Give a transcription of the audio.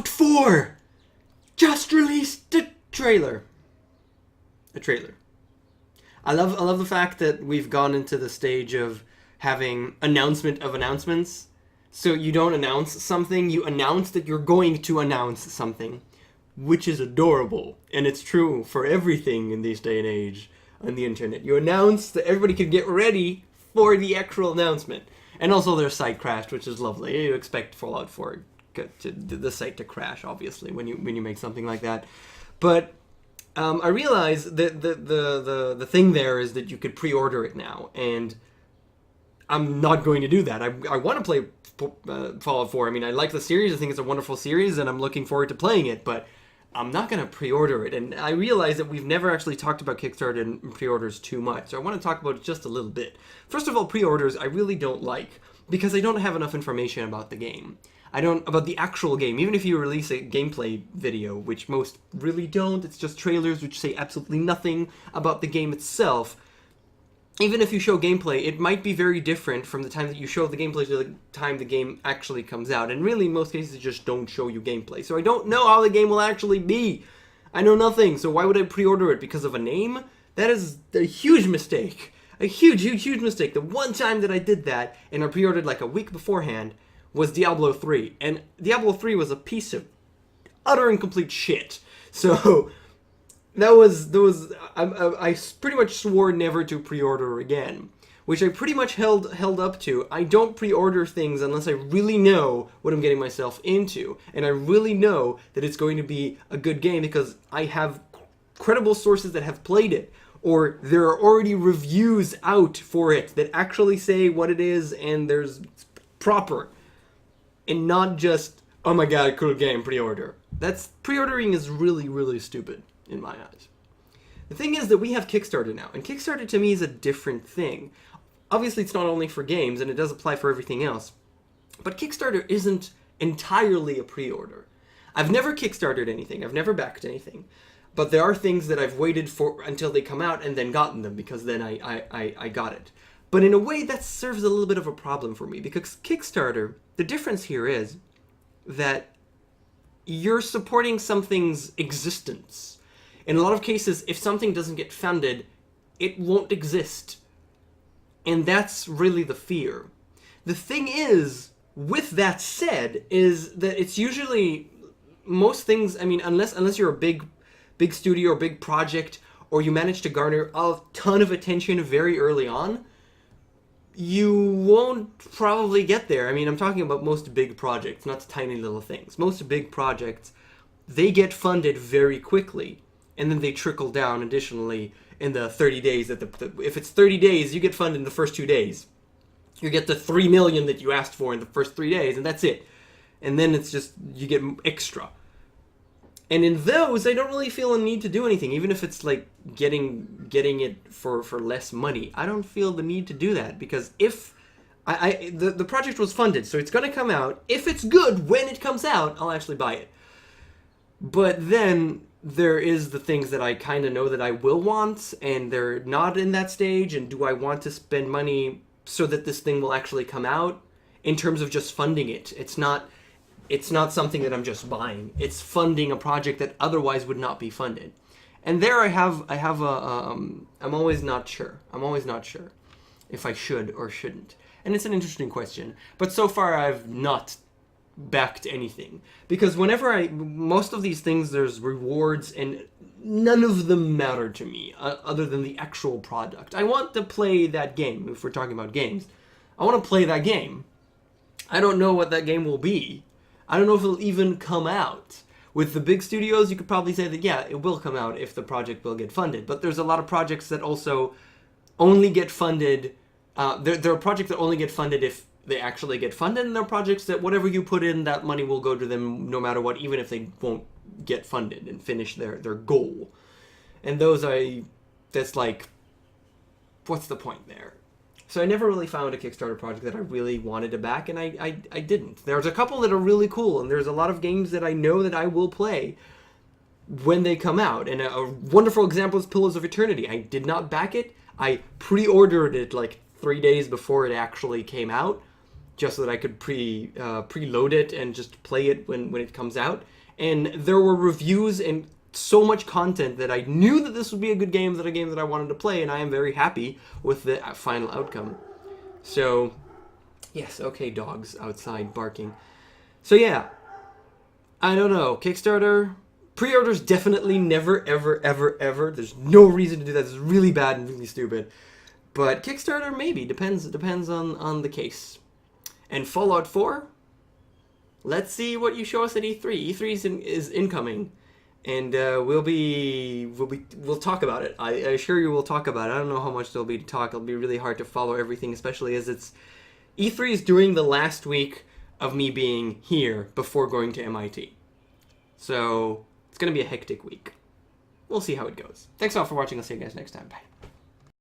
Fallout 4 just released a trailer. I love the fact that we've gone into the stage of having announcement of announcements. So you don't announce something, you announce that you're going to announce something, which is adorable. And it's true for everything in this day and age on the internet. You announce that everybody can get ready for the actual announcement. And also their site crashed, which is lovely. You expect Fallout 4 the site to crash, obviously, when you make something like that. But I realized that the thing there is that you could pre-order it now, and I'm not going to do that. I want to play Fallout 4. I mean, I like the series. I think it's a wonderful series, and I'm looking forward to playing it, but I'm not going to pre-order it. And I realize that we've never actually talked about Kickstarter and pre-orders too much, so I want to talk about it just a little bit. First of all, pre-orders I really don't like, because I don't have enough information about the game. About the actual game. Even if you release a gameplay video, which most really don't, it's just trailers which say absolutely nothing about the game itself. Even if you show gameplay, it might be very different from the time that you show the gameplay to the time the game actually comes out. And really, in most cases, just don't show you gameplay. So I don't know how the game will actually be. I know nothing, so why would I pre-order it? Because of a name? That is a huge mistake. A huge mistake. The one time that I did that, and I pre-ordered like a week beforehand, was Diablo 3. And Diablo 3 was a piece of utter and complete shit. So I pretty much swore never to pre-order again, which I pretty much held up to. I don't pre-order things unless I really know what I'm getting myself into, and I really know that it's going to be a good game because I have credible sources that have played it, or there are already reviews out for it that actually say what it is and there's proper, and not just, oh my god, cool game, pre-order. Pre-ordering is really, really stupid in my eyes. The thing is that we have Kickstarter now, and Kickstarter to me is a different thing. Obviously, it's not only for games, and it does apply for everything else, but Kickstarter isn't entirely a pre-order. I've never Kickstarted anything, I've never backed anything, but there are things that I've waited for until they come out and then gotten them, because then I got it. But in a way, that serves a little bit of a problem for me, because Kickstarter, the difference here is that you're supporting something's existence. In a lot of cases, if something doesn't get funded, it won't exist. And that's really the fear. The thing is, with that said, is that it's usually most things, I mean, unless you're a big studio or big project, or you manage to garner a ton of attention very early on, you won't probably get there. I mean, I'm talking about most big projects, not tiny little things. Most big projects, they get funded very quickly, and then they trickle down additionally in the 30 days. If it's 30 days, you get funded in the first 2 days. You get the $3 million that you asked for in the first 3 days, and that's it. And then it's just, you get extra. And in those, I don't really feel a need to do anything, even if it's like getting it for less money. I don't feel the need to do that, because if the project was funded, so it's going to come out. If it's good when it comes out, I'll actually buy it. But then there is the things that I kind of know that I will want, and they're not in that stage. And do I want to spend money so that this thing will actually come out? In terms of just funding it, it's not something that I'm just buying. It's funding a project that otherwise would not be funded. And there I'm always not sure. I'm always not sure if I should or shouldn't. And it's an interesting question. But so far I've not backed anything. Because most of these things, there's rewards, and none of them matter to me other than the actual product. I want to play that game. If we're talking about games, I want to play that game. I don't know what that game will be. I don't know if it'll even come out. With the big studios, you could probably say that, yeah, it will come out if the project will get funded. But there's a lot of projects that also only get funded. There are projects that only get funded if they actually get funded, and there are projects that whatever you put in, that money will go to them no matter what, even if they won't get funded and finish their goal. And that's like, what's the point there? So I never really found a Kickstarter project that I really wanted to back, and I didn't. There's a couple that are really cool, and there's a lot of games that I know that I will play when they come out. And a wonderful example is Pillars of Eternity. I did not back it. I pre-ordered it like 3 days before it actually came out, just so that I could preload it and just play it when it comes out. And there were reviews and so much content that I knew that this would be a good game, a game that I wanted to play, and I am very happy with the final outcome. So, yes, okay, dogs outside barking. So yeah, I don't know, Kickstarter, pre-orders definitely never, ever, ever, ever. There's no reason to do that. It's really bad and really stupid. But Kickstarter, maybe. Depends on the case. And Fallout 4, let's see what you show us at E3. E3 is incoming. And we'll talk about it. I assure you we'll talk about it. I don't know how much there'll be to talk. It'll be really hard to follow everything, especially as E3 is during the last week of me being here before going to MIT. So it's going to be a hectic week. We'll see how it goes. Thanks all for watching. I'll see you guys next time. Bye.